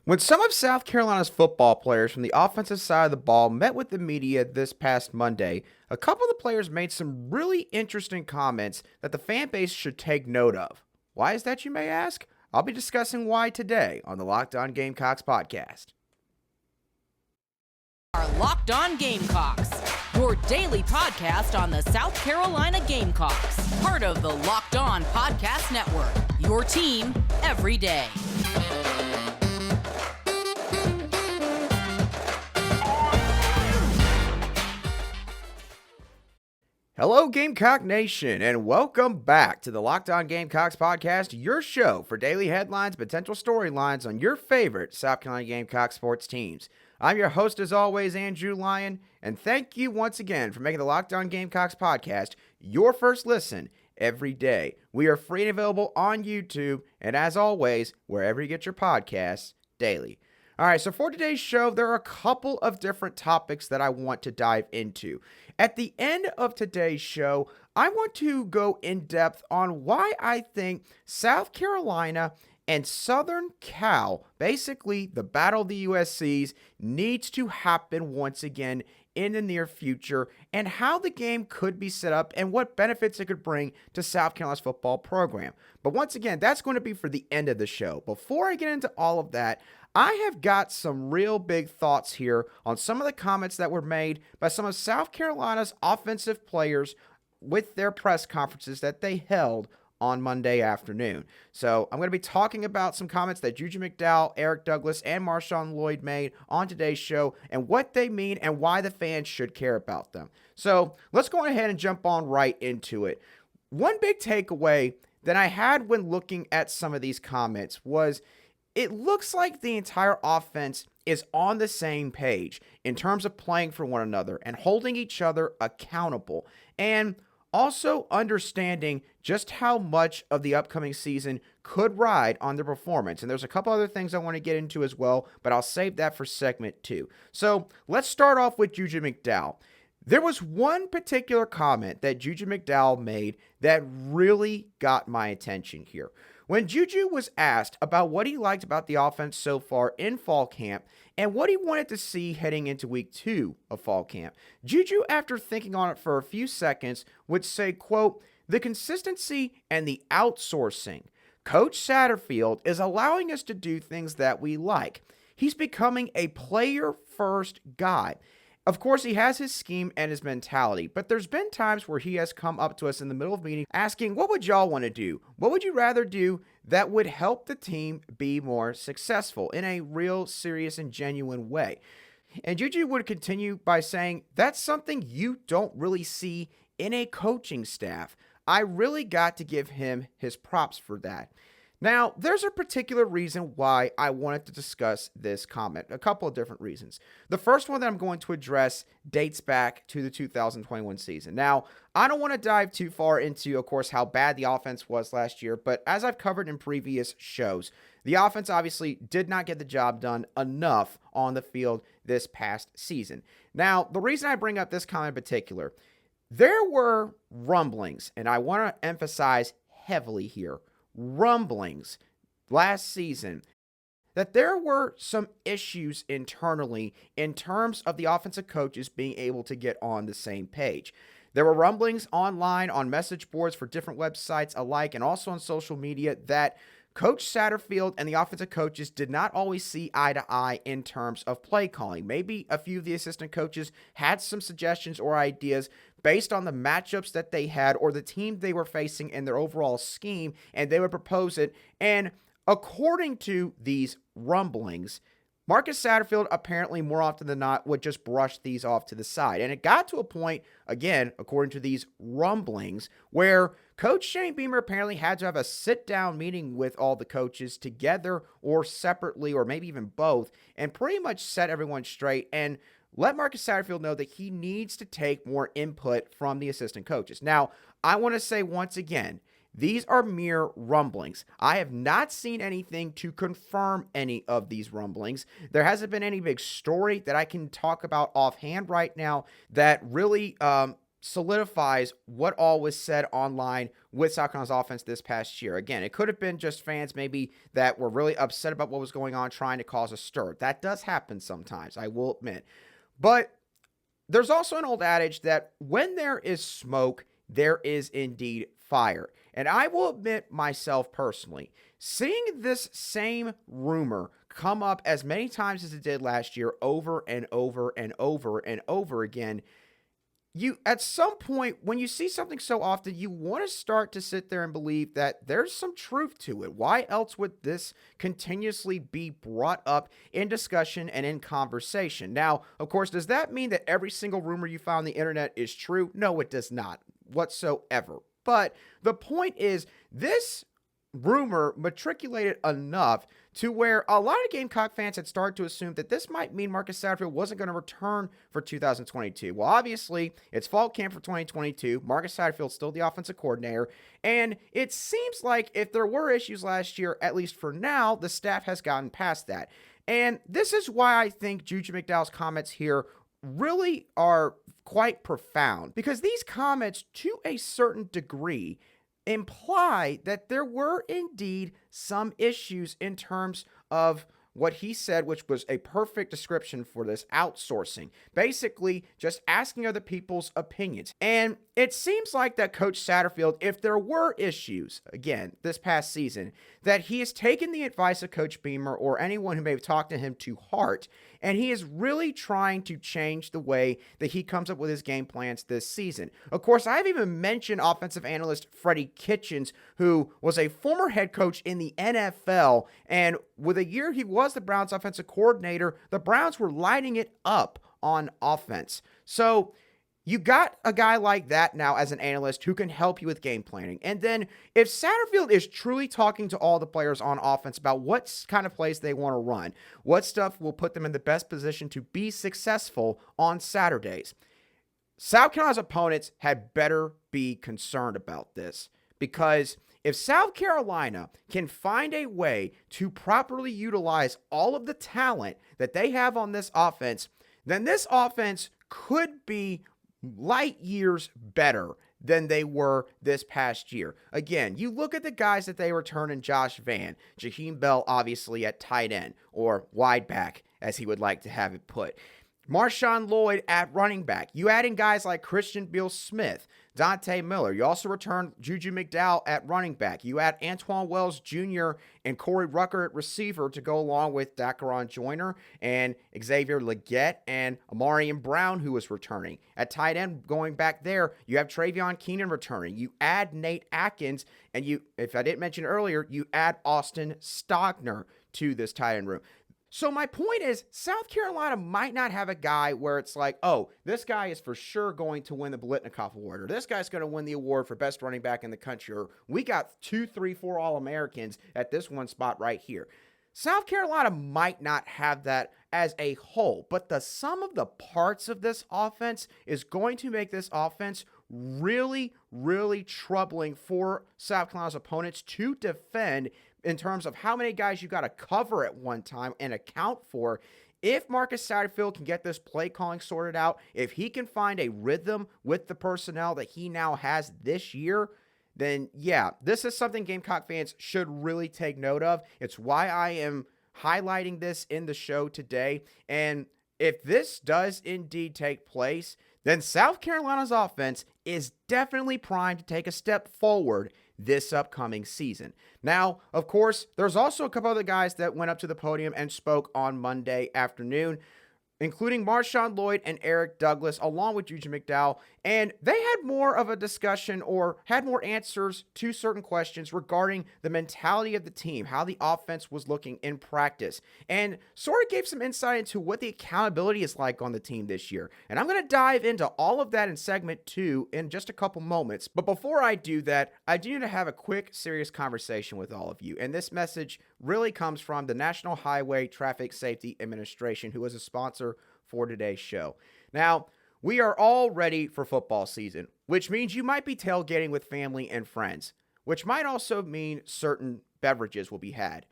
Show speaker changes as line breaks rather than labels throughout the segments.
When some of South Carolina's football players from the offensive side of the ball met with the media this past Monday, a couple of the players made some really interesting comments that the fan base should take note of. Why is that, you may ask? I'll be discussing why today on the Locked On Gamecocks podcast.
Our Locked On Gamecocks, your daily podcast on the South Carolina Gamecocks, part of the Locked On Podcast Network, your team every day.
Hello, Gamecock Nation, and welcome back to the Locked On Gamecocks podcast, your show for daily headlines, potential storylines on your favorite South Carolina Gamecock sports teams. I'm your host, as always, Andrew Lyon, and thank you once again for making the Locked On Gamecocks podcast your first listen every day. We are free and available on YouTube, and as always, wherever you get your podcasts daily. All right, so for today's show, there are a couple of different topics that I want to dive into. At the end of today's show, I want to go in depth on why I think South Carolina and Southern Cal, basically the Battle of the USCs, needs to happen once again in the near future, and how the game could be set up and what benefits it could bring to South Carolina's football program. But once again, that's going to be for the end of the show. Before I get into all of that, I have got some real big thoughts here on some of the comments that were made by some of South Carolina's offensive players with their press conferences that they held on Monday afternoon. So I'm going to be talking about some comments that Juju McDowell, Eric Douglas, and Marshawn Lloyd made on today's show and what they mean and why the fans should care about them. So let's go ahead and jump on right into it. One big takeaway that I had when looking at some of these comments was it looks like the entire offense is on the same page in terms of playing for one another and holding each other accountable, and also understanding just how much of the upcoming season could ride on their performance. And there's a couple other things I want to get into as well, but I'll save that for segment 2. So let's start off with Juju McDowell. There was one particular comment that Juju McDowell made that really got my attention here. When Juju was asked about what he liked about the offense so far in fall camp and what he wanted to see heading into week 2 of fall camp, Juju, after thinking on it for a few seconds, would say, quote, "The consistency and the outsourcing. Coach Satterfield is allowing us to do things that we like. He's becoming a player-first guy. Of course, he has his scheme and his mentality, but there's been times where he has come up to us in the middle of meeting asking, what would y'all want to do? What would you rather do that would help the team be more successful in a real, serious, and genuine way?" And Juju would continue by saying, that's something you don't really see in a coaching staff. I really got to give him his props for that. Now, there's a particular reason why I wanted to discuss this comment, a couple of different reasons. The first one that I'm going to address dates back to the 2021 season. Now, I don't want to dive too far into, of course, how bad the offense was last year, but as I've covered in previous shows, the offense obviously did not get the job done enough on the field this past season. Now, the reason I bring up this comment in particular, there were rumblings, and I want to emphasize heavily here, rumblings last season that there were some issues internally in terms of the offensive coaches being able to get on the same page. There were rumblings online on message boards for different websites alike and also on social media that Coach Satterfield and the offensive coaches did not always see eye to eye in terms of play calling. Maybe a few of the assistant coaches had some suggestions or ideas based on the matchups that they had or the team they were facing in their overall scheme, and they would propose it. And according to these rumblings, Marcus Satterfield apparently more often than not would just brush these off to the side. And it got to a point, again, according to these rumblings, where Coach Shane Beamer apparently had to have a sit-down meeting with all the coaches together or separately or maybe even both and pretty much set everyone straight and let Marcus Satterfield know that he needs to take more input from the assistant coaches. Now, I want to say once again, these are mere rumblings. I have not seen anything to confirm any of these rumblings. There hasn't been any big story that I can talk about offhand right now that really solidifies what all was said online with South Carolina's offense this past year. Again, it could have been just fans maybe that were really upset about what was going on, trying to cause a stir. That does happen sometimes, I will admit. But there's also an old adage that when there is smoke, there is indeed fire. And I will admit myself personally, seeing this same rumor come up as many times as it did last year over and over and over and over again, you at some point when you see something so often, you want to start to sit there and believe that there's some truth to it. Why else would this continuously be brought up in discussion and in conversation? Now, of course, does that mean that every single rumor you find on the internet is true? No, it does not whatsoever. But the point is, this rumor matriculated enough to where a lot of Gamecock fans had started to assume that this might mean Marcus Satterfield wasn't going to return for 2022. Well, obviously, it's fall camp for 2022. Marcus Satterfield's still the offensive coordinator, and it seems like if there were issues last year, at least for now, the staff has gotten past that. And this is why I think Juju McDowell's comments here really are quite profound, because these comments, to a certain degree, imply that there were indeed some issues in terms of what he said, which was a perfect description for this: outsourcing. Basically, just asking other people's opinions. And it seems like that Coach Satterfield, if there were issues, again, this past season, that he has taken the advice of Coach Beamer or anyone who may have talked to him to heart, and he is really trying to change the way that he comes up with his game plans this season. Of course, I've even mentioned offensive analyst Freddie Kitchens, who was a former head coach in the NFL, and with a year he was the Browns offensive coordinator, the Browns were lighting it up on offense. So you got a guy like that now as an analyst who can help you with game planning. And then if Satterfield is truly talking to all the players on offense about what kind of plays they want to run, what stuff will put them in the best position to be successful on Saturdays, South Carolina's opponents had better be concerned about this, because if South Carolina can find a way to properly utilize all of the talent that they have on this offense, then this offense could be light years better than they were this past year. Again, you look at the guys that they return in Josh Vann, Jaheim Bell obviously at tight end, or wide back as he would like to have it put, Marshawn Lloyd at running back. You add in guys like Christian Beal-Smith, Dante Miller. You also return Juju McDowell at running back. You add Antoine Wells Jr. and Corey Rucker at receiver to go along with Dacaron Joyner and Xavier Legette and Amarian Brown, who was returning. At tight end, going back there, you have Travion Keenan returning. You add Nate Atkins, and you, if I didn't mention earlier, you add Austin Stogner to this tight end room. So my point is, South Carolina might not have a guy where it's like, oh, this guy is for sure going to win the Biletnikoff Award, or this guy's going to win the award for best running back in the country, or we got 2, 3, 4 All-Americans at this one spot right here. South Carolina might not have that as a whole, but the sum of the parts of this offense is going to make this offense really, really troubling for South Carolina's opponents to defend, in terms of how many guys you got to cover at one time and account for. If Marcus Satterfield can get this play calling sorted out, if he can find a rhythm with the personnel that he now has this year, then yeah, this is something Gamecock fans should really take note of. It's why I am highlighting this in the show today. And if this does indeed take place, then South Carolina's offense is definitely primed to take a step forward this upcoming season. Now, of course, there's also a couple other guys that went up to the podium and spoke on Monday afternoon, including Marshawn Lloyd and Eric Douglas, along with Juju McDowell, and they had more of a discussion, or had more answers to certain questions regarding the mentality of the team, how the offense was looking in practice, and sort of gave some insight into what the accountability is like on the team this year. And I'm going to dive into all of that in segment 2 in just a couple moments. But before I do that, I do need to have a quick, serious conversation with all of you. And this message really comes from the National Highway Traffic Safety Administration, who is a sponsor for today's show. Now, we are all ready for football season, which means you might be tailgating with family and friends, which might also mean certain beverages will be had.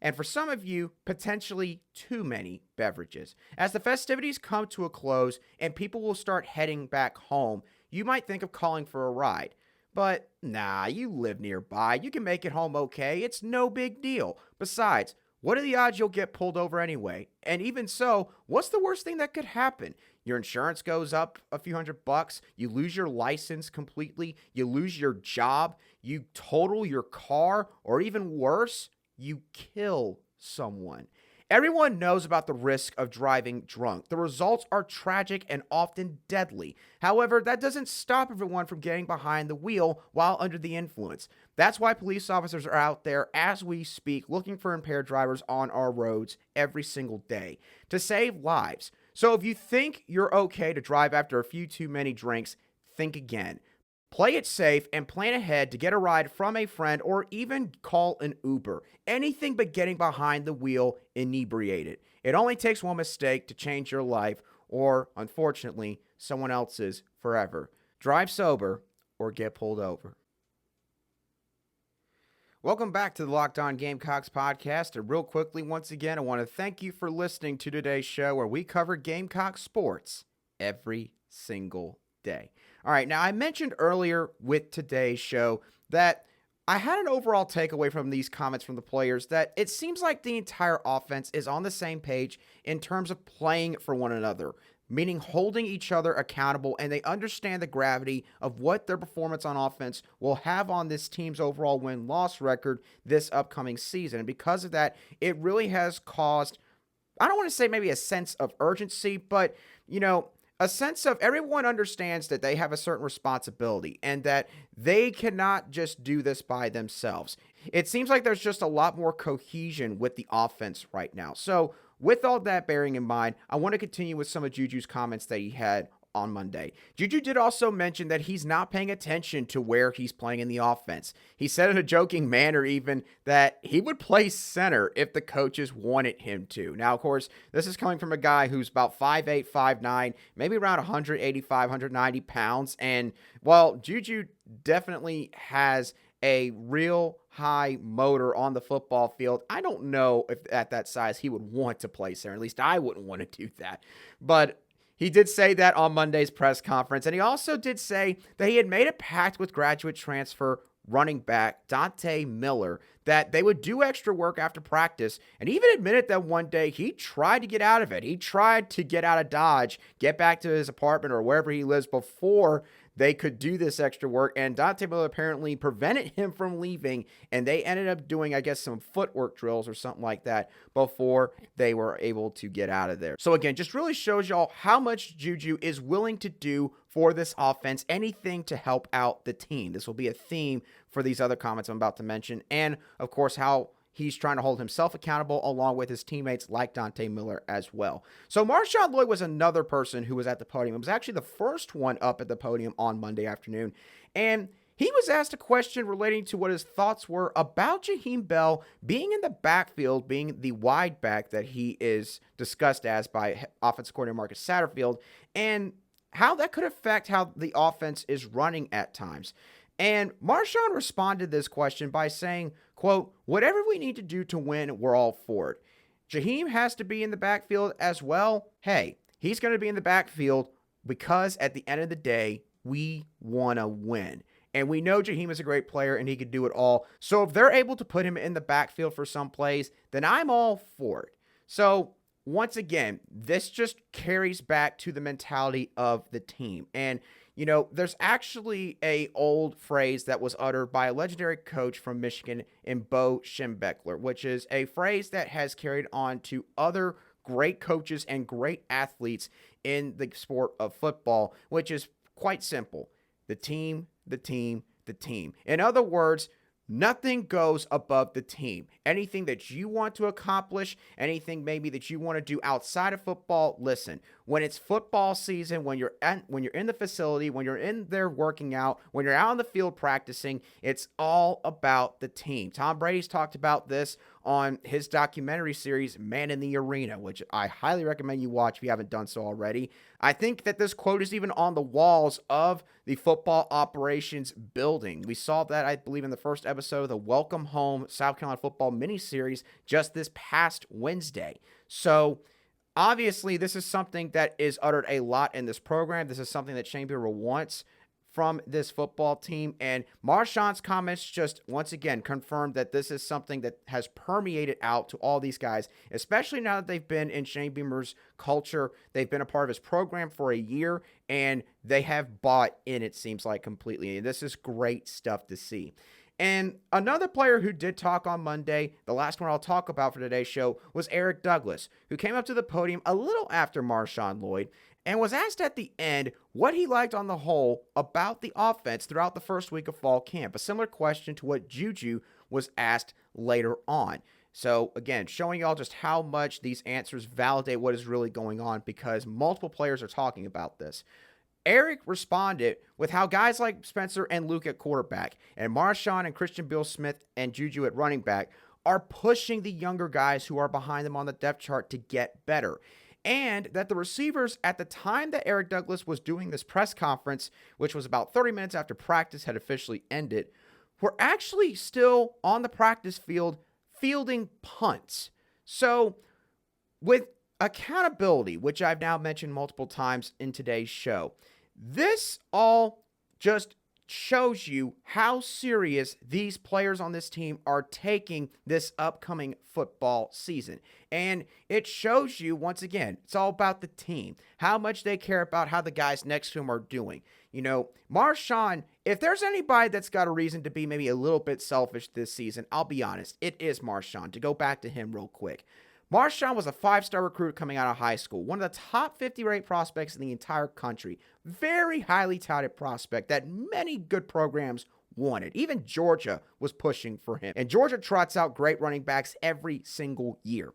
And for some of you, potentially too many beverages. As the festivities come to a close and people will start heading back home, you might think of calling for a ride. But nah, you live nearby. You can make it home okay. It's no big deal. Besides, what are the odds you'll get pulled over anyway? And even so, what's the worst thing that could happen? Your insurance goes up a few $100, you lose your license completely, you lose your job, you total your car, or even worse, you kill someone. Everyone knows about the risk of driving drunk. The results are tragic and often deadly. However, that doesn't stop everyone from getting behind the wheel while under the influence. That's why police officers are out there as we speak looking for impaired drivers on our roads every single day to save lives. So if you think you're okay to drive after a few too many drinks, think again. Play it safe and plan ahead to get a ride from a friend or even call an Uber. Anything but getting behind the wheel inebriated. It only takes one mistake to change your life or, unfortunately, someone else's forever. Drive sober or get pulled over. Welcome back to the Locked On Gamecocks podcast. And real quickly, once again, I want to thank you for listening to today's show where we cover Gamecock sports every single day. All right, now I mentioned earlier with today's show that I had an overall takeaway from these comments from the players that it seems like the entire offense is on the same page in terms of playing for one another, meaning holding each other accountable, and they understand the gravity of what their performance on offense will have on this team's overall win-loss record this upcoming season. And because of that, it really has caused, I don't want to say maybe a sense of urgency, but, a sense of everyone understands that they have a certain responsibility and that they cannot just do this by themselves. It seems like there's just a lot more cohesion with the offense right now. So with all that bearing in mind, I want to continue with some of Juju's comments that he had on Monday. Juju did also mention that he's not paying attention to where he's playing in the offense. He said in a joking manner even that he would play center if the coaches wanted him to. Now, of course, this is coming from a guy who's about 5'8", 5'9", maybe around 185, 190 pounds. And while Juju definitely has a real high motor on the football field, I don't know if at that size he would want to play center. At least I wouldn't want to do that. But he did say that on Monday's press conference, and he also did say that he had made a pact with graduate transfer running back Dante Miller that they would do extra work after practice, and even admitted that one day he tried to get out of it. He tried to get out of Dodge, get back to his apartment or wherever he lives before they could do this extra work, and Dante Miller apparently prevented him from leaving, and they ended up doing, I guess, some footwork drills or something like that before they were able to get out of there. So again, just really shows y'all how much Juju is willing to do for this offense, anything to help out the team. This will be a theme for these other comments I'm about to mention, and of course, how he's trying to hold himself accountable along with his teammates like Dante Miller as well. So Marshawn Lloyd was another person who was at the podium. It was actually the first one up at the podium on Monday afternoon. And he was asked a question relating to what his thoughts were about Jaheim Bell being in the backfield, being the wide back that he is discussed as by offensive coordinator Marcus Satterfield, and how that could affect how the offense is running at times. And Marshawn responded to this question by saying, quote, "Whatever we need to do to win, we're all for it. Jaheim has to be in the backfield as well. Hey, he's going to be in the backfield because at the end of the day, we want to win. And we know Jaheim is a great player and he could do it all. So if they're able to put him in the backfield for some plays, then I'm all for it." So once again, this just carries back to the mentality of the team. And there's actually a old phrase that was uttered by a legendary coach from Michigan in Bo Schembechler, which is a phrase that has carried on to other great coaches and great athletes in the sport of football, which is quite simple. The team, the team, the team. In other words, nothing goes above the team. Anything that you want to accomplish, anything maybe that you want to do outside of football, listen, when it's football season, when you're in the facility, when you're in there working out, when you're out on the field practicing, it's all about the team. Tom Brady's talked about this on his documentary series, Man in the Arena, which I highly recommend you watch if you haven't done so already. I think that this quote is even on the walls of the football operations building. We saw that, I believe, in the first episode of the Welcome Home South Carolina football miniseries just this past Wednesday. So obviously, this is something that is uttered a lot in this program. This is something that Shane Beaver wants from this football team. And Marshawn's comments just once again confirmed that this is something that has permeated out to all these guys, especially now that they've been in Shane Beamer's culture. They've been a part of his program for a year, and they have bought in, it seems like, completely. And this is great stuff to see. And another player who did talk on Monday, the last one I'll talk about for today's show, was Eric Douglas, who came up to the podium a little after Marshawn Lloyd and was asked at the end what he liked on the whole about the offense throughout the first week of fall camp. A similar question to what Juju was asked later on. So again, showing y'all just how much these answers validate what is really going on, because multiple players are talking about this. Eric responded with how guys like Spencer and Luke at quarterback and Marshawn and Christian Bill Smith and Juju at running back are pushing the younger guys who are behind them on the depth chart to get better. And that the receivers at the time that Eric Douglas was doing this press conference, which was about 30 minutes after practice had officially ended, were actually still on the practice field fielding punts. So with accountability, which I've now mentioned multiple times in today's show, this all just shows you how serious these players on this team are taking this upcoming football season. And it shows you, once again, it's all about the team, how much they care about how the guys next to him are doing. You know, Marshawn, if there's anybody that's got a reason to be maybe a little bit selfish this season, I'll be honest, it is Marshawn. To go back to him real quick. Marshawn was a 5-star recruit coming out of high school, one of the top 50 ranked prospects in the entire country. Very highly touted prospect that many good programs wanted. Even Georgia was pushing for him. And Georgia trots out great running backs every single year.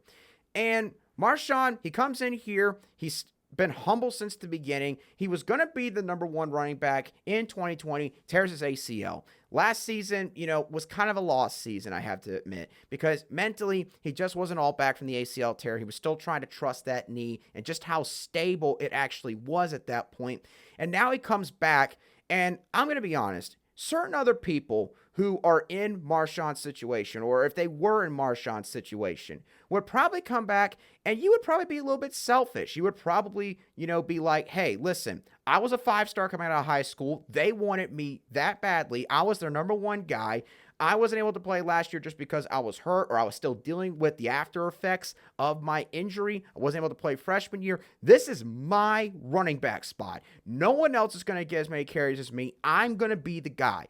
And Marshawn, he comes in here, he's been humble since the beginning. He was going to be the number one running back in 2020, tears his ACL. Last season, was kind of a lost season, I have to admit, because mentally, he just wasn't all back from the ACL tear. He was still trying to trust that knee and just how stable it actually was at that point. And now he comes back, and I'm going to be honest, certain other people who are in Marshawn's situation, or if they were in Marshawn's situation, would probably come back and you would probably be a little bit selfish. You would probably, be like, hey, listen, I was a 5-star coming out of high school. They wanted me that badly. I was their number one guy. I wasn't able to play last year just because I was hurt or I was still dealing with the after effects of my injury. I wasn't able to play freshman year. This is my running back spot. No one else is going to get as many carries as me. I'm going to be the guy.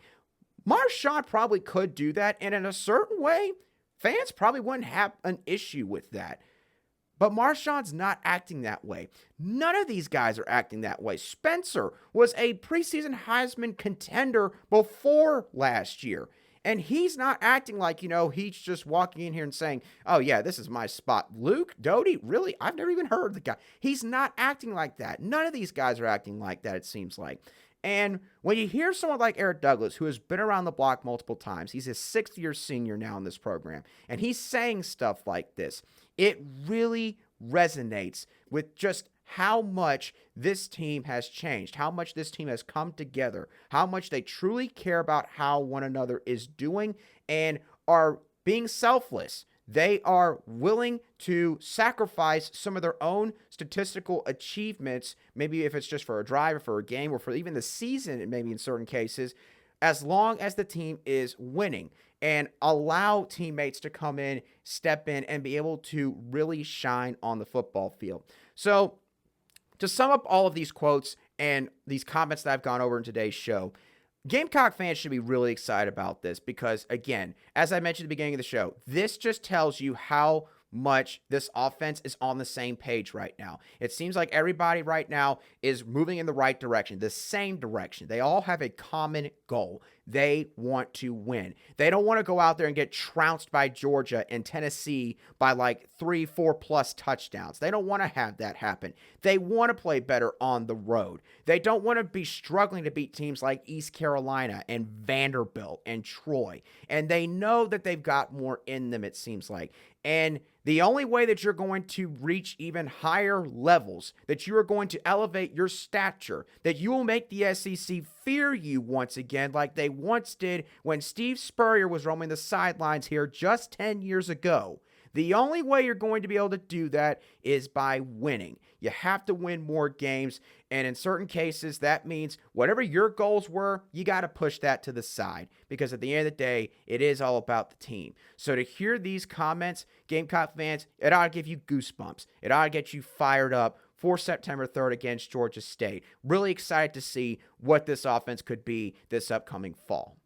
Marshawn probably could do that, and in a certain way, fans probably wouldn't have an issue with that. But Marshawn's not acting that way. None of these guys are acting that way. Spencer was a preseason Heisman contender before last year, and he's not acting like, he's just walking in here and saying, oh, yeah, this is my spot. Luke Doty, really? I've never even heard of the guy. He's not acting like that. None of these guys are acting like that, it seems like. And when you hear someone like Eric Douglas, who has been around the block multiple times, he's a 6th-year senior now in this program, and he's saying stuff like this, it really resonates with just how much this team has changed, how much this team has come together, how much they truly care about how one another is doing and are being selfless. They are willing to sacrifice some of their own statistical achievements, maybe if it's just for a drive or for a game or for even the season, maybe in certain cases, as long as the team is winning, and allow teammates to come in, step in, and be able to really shine on the football field. So to sum up all of these quotes and these comments that I've gone over in today's show, Gamecock fans should be really excited about this because, again, as I mentioned at the beginning of the show, this just tells you how much this offense is on the same page right now. It seems like everybody right now is moving in the right direction, the same direction. They all have a common goal. They want to win. They don't want to go out there and get trounced by Georgia and Tennessee by like 3-4+ touchdowns. They don't want to have that happen. They want to play better on the road. They don't want to be struggling to beat teams like East Carolina and Vanderbilt and Troy. And they know that they've got more in them, it seems like. And the only way that you're going to reach even higher levels, that you are going to elevate your stature, that you will make the SEC fear you once again like they once did when Steve Spurrier was roaming the sidelines here just 10 years ago. The only way you're going to be able to do that is by winning. You have to win more games, and in certain cases, that means whatever your goals were, you got to push that to the side, because at the end of the day, it is all about the team. So to hear these comments, Gamecock fans, it ought to give you goosebumps. It ought to get you fired up for September 3rd against Georgia State. Really excited to see what this offense could be this upcoming fall.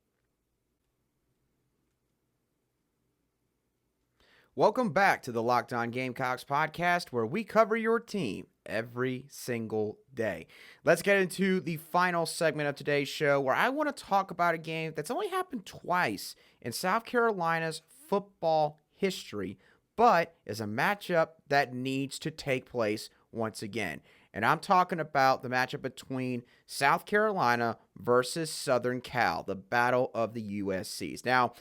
Welcome back to the Locked On Gamecocks podcast, where we cover your team every single day. Let's get into the final segment of today's show, where I want to talk about a game that's only happened twice in South Carolina's football history, but is a matchup that needs to take place once again. And I'm talking about the matchup between South Carolina versus Southern Cal, the battle of the USCs. Now,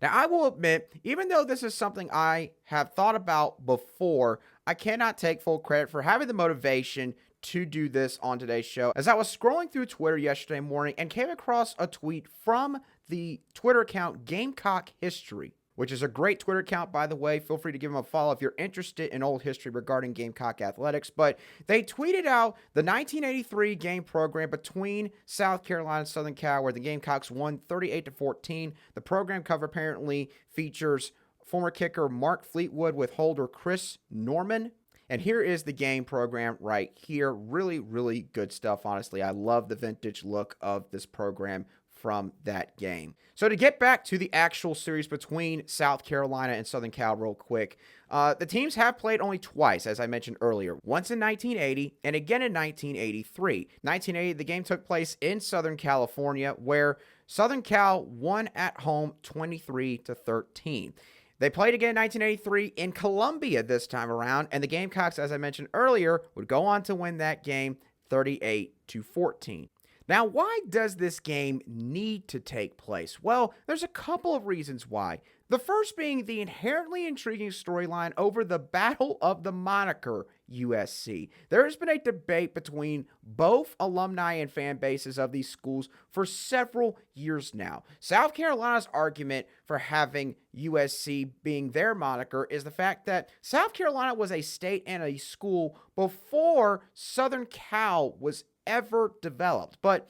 I will admit, even though this is something I have thought about before, I cannot take full credit for having the motivation to do this on today's show, as I was scrolling through Twitter yesterday morning and came across a tweet from the Twitter account Gamecock History, which is a great Twitter account, by the way. Feel free to give them a follow if you're interested in old history regarding Gamecock athletics. But they tweeted out the 1983 game program between South Carolina and Southern Cal, where the Gamecocks won 38-14. The program cover apparently features former kicker Mark Fleetwood with holder Chris Norman. And here is the game program right here. Really, really good stuff, honestly. I love the vintage look of this program from that game. So to get back to the actual series between South Carolina and Southern Cal real quick, the teams have played only twice, as I mentioned earlier. Once in 1980 and again in 1983. 1980, the game took place in Southern California, where Southern Cal won at home 23-13. They played again in 1983 in Columbia this time around, and the Gamecocks, as I mentioned earlier, would go on to win that game 38-14. Now, why does this game need to take place? Well, there's a couple of reasons why. The first being the inherently intriguing storyline over the Battle of the Moniker USC. There has been a debate between both alumni and fan bases of these schools for several years now. South Carolina's argument for having USC being their moniker is the fact that South Carolina was a state and a school before Southern Cal was ever developed. But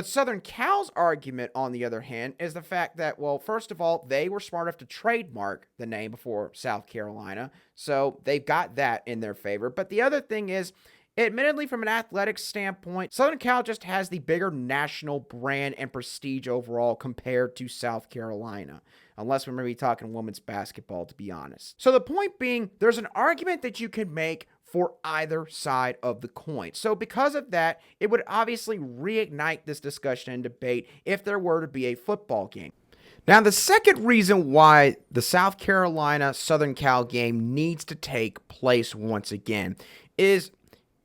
Southern Cal's argument, on the other hand, is the fact that, well, first of all, they were smart enough to trademark the name before South Carolina, so they've got that in their favor. But the other thing is, admittedly, from an athletic standpoint, Southern Cal just has the bigger national brand and prestige overall compared to South Carolina, unless we're maybe talking women's basketball, to be honest. So the point being, there's an argument that you can make for either side of the coin. So because of that, it would obviously reignite this discussion and debate if there were to be a football game. Now, the second reason why the South Carolina-Southern Cal game needs to take place once again is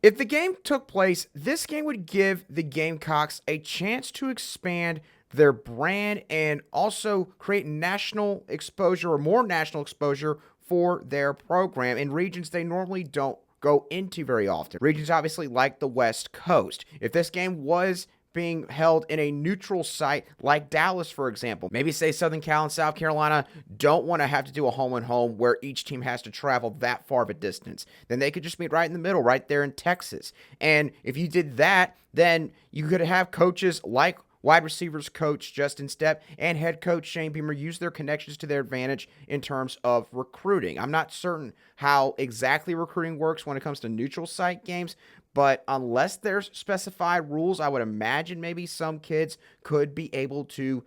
if the game took place, this game would give the Gamecocks a chance to expand their brand and also create national exposure or more national exposure for their program in regions they normally don't go into very often. Regions obviously like the West Coast. If this game was being held in a neutral site like Dallas, for example, maybe say Southern Cal and South Carolina don't want to have to do a home-and-home where each team has to travel that far of a distance, then they could just meet right in the middle, right there in Texas. And if you did that, then you could have coaches like wide receivers coach Justin Stepp and head coach Shane Beamer use their connections to their advantage in terms of recruiting. I'm not certain how exactly recruiting works when it comes to neutral site games, but unless there's specified rules, I would imagine maybe some kids could be able to,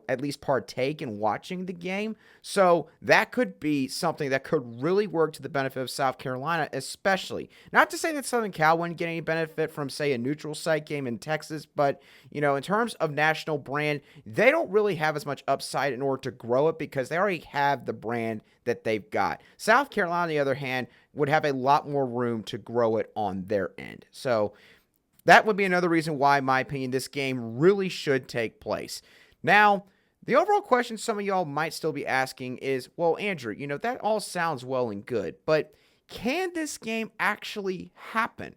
at least partake in watching the game. So that could be something that could really work to the benefit of South Carolina, especially. Not to say that Southern Cal wouldn't get any benefit from, say, a neutral site game in Texas, but, in terms of national brand, they don't really have as much upside in order to grow it because they already have the brand that they've got. South Carolina, on the other hand, would have a lot more room to grow it on their end. So that would be another reason why, in my opinion, this game really should take place. Now, the overall question some of y'all might still be asking is, well, Andrew, that all sounds well and good, but can this game actually happen?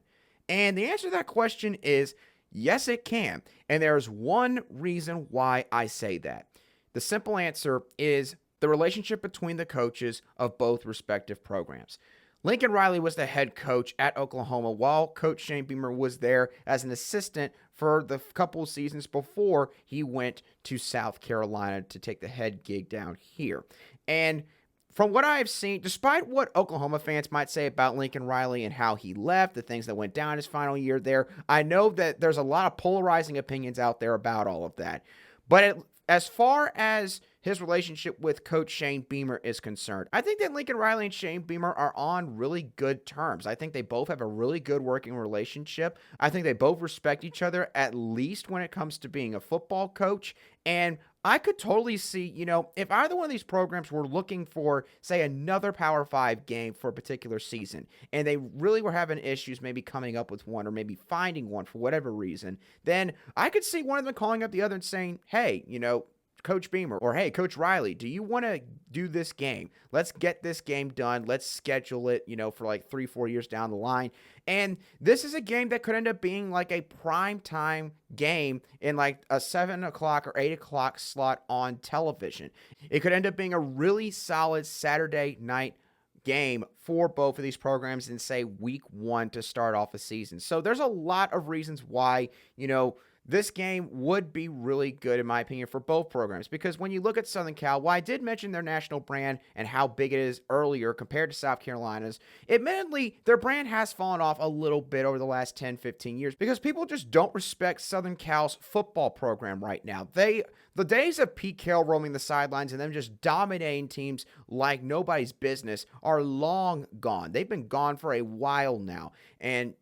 And the answer to that question is, yes, it can. And there's one reason why I say that. The simple answer is the relationship between the coaches of both respective programs. Lincoln Riley was the head coach at Oklahoma while Coach Shane Beamer was there as an assistant for the couple of seasons before he went to South Carolina to take the head gig down here. And from what I've seen, despite what Oklahoma fans might say about Lincoln Riley and how he left, the things that went down his final year there, I know that there's a lot of polarizing opinions out there about all of that. But as far as his relationship with Coach Shane Beamer is concerned, I think that Lincoln Riley and Shane Beamer are on really good terms. I think they both have a really good working relationship. I think they both respect each other, at least when it comes to being a football coach. And I could totally see, if either one of these programs were looking for, say, another Power 5 game for a particular season, and they really were having issues maybe coming up with one or maybe finding one for whatever reason, then I could see one of them calling up the other and saying, hey, Coach Beamer, or hey, Coach Riley, do you want to do this game? Let's get this game done. Let's schedule it, for like 3-4 years down the line. And this is a game that could end up being like a prime time game in like a 7 o'clock or 8 o'clock slot on television. It could end up being a really solid Saturday night game for both of these programs in, say, week 1 to start off a season. So there's a lot of reasons why, this game would be really good, in my opinion, for both programs. Because when you look at Southern Cal, while I did mention their national brand and how big it is earlier compared to South Carolina's, admittedly, their brand has fallen off a little bit over the last 10, 15 years because people just don't respect Southern Cal's football program right now. The days of Pete Carroll roaming the sidelines and them just dominating teams like nobody's business are long gone. They've been gone for a while now. And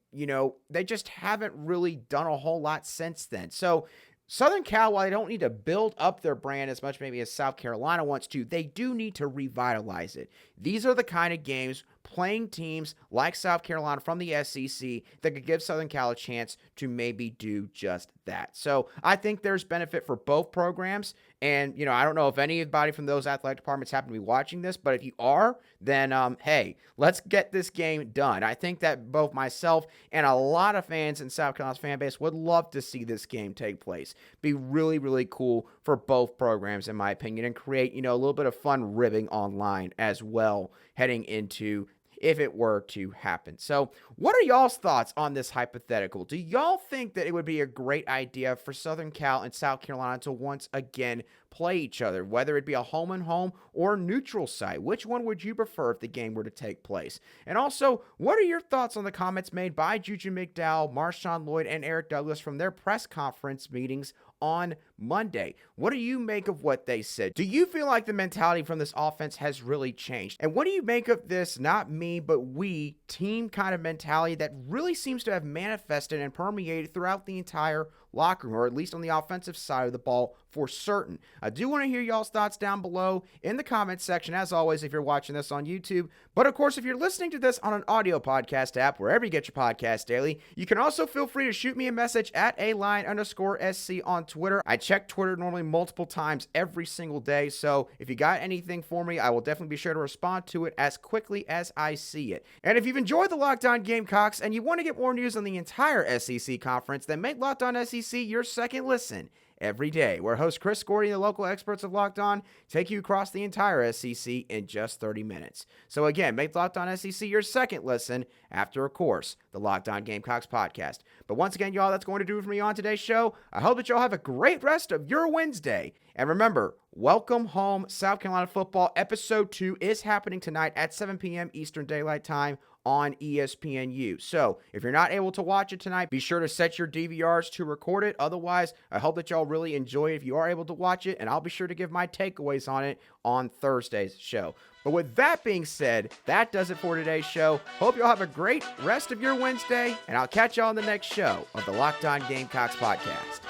they just haven't really done a whole lot since then. So Southern Cal, while they don't need to build up their brand as much maybe as South Carolina wants to, they do need to revitalize it. These are the kind of games playing teams like South Carolina from the SEC that could give Southern Cal a chance to maybe do just that. So I think there's benefit for both programs. And, I don't know if anybody from those athletic departments happen to be watching this, but if you are, then, hey, let's get this game done. I think that both myself and a lot of fans in South Carolina's fan base would love to see this game take place. Be really, really cool for both programs, in my opinion, and create, a little bit of fun ribbing online as well heading into if it were to happen. So what are y'all's thoughts on this hypothetical? Do y'all think that it would be a great idea for Southern Cal and South Carolina to once again play each other, whether it be a home and home or neutral site? Which one would you prefer if the game were to take place? And also, what are your thoughts on the comments made by Juju McDowell, Marshawn, Lloyd, and Eric Douglas from their press conference meetings on Monday? What do you make of what they said? Do you feel like the mentality from this offense has really changed? And what do you make of this, not me, but we, team kind of mentality that really seems to have manifested and permeated throughout the entire locker room, or at least on the offensive side of the ball for certain? I do want to hear y'all's thoughts down below in the comments section, as always, if you're watching this on YouTube. But of course, if you're listening to this on an audio podcast app, wherever you get your podcast daily, you can also feel free to shoot me a message at @aline_SC on Twitter. I check Twitter normally multiple times every single day, so if you got anything for me, I will definitely be sure to respond to it as quickly as I see it. And if you've enjoyed the Locked On Gamecocks and you want to get more news on the entire SEC conference, then make Locked On SEC your second listen every day, where host Chris Gordy and the local experts of Locked On take you across the entire SEC in just 30 minutes. So again, make Locked On SEC your second listen after, of course, the Locked On Gamecocks podcast. But once again, y'all, that's going to do it for me on today's show. I hope that y'all have a great rest of your Wednesday. And remember, welcome home South Carolina football. Episode 2 is happening tonight at 7 p.m. Eastern Daylight Time on ESPNU. So if you're not able to watch it tonight, be sure to set your DVRs to record it. Otherwise, I hope that y'all really enjoy it if you are able to watch it, and I'll be sure to give my takeaways on it on Thursday's show. But with that being said, that does it for today's show. Hope y'all have a great rest of your Wednesday, and I'll catch y'all on the next show of the Locked On Gamecocks podcast.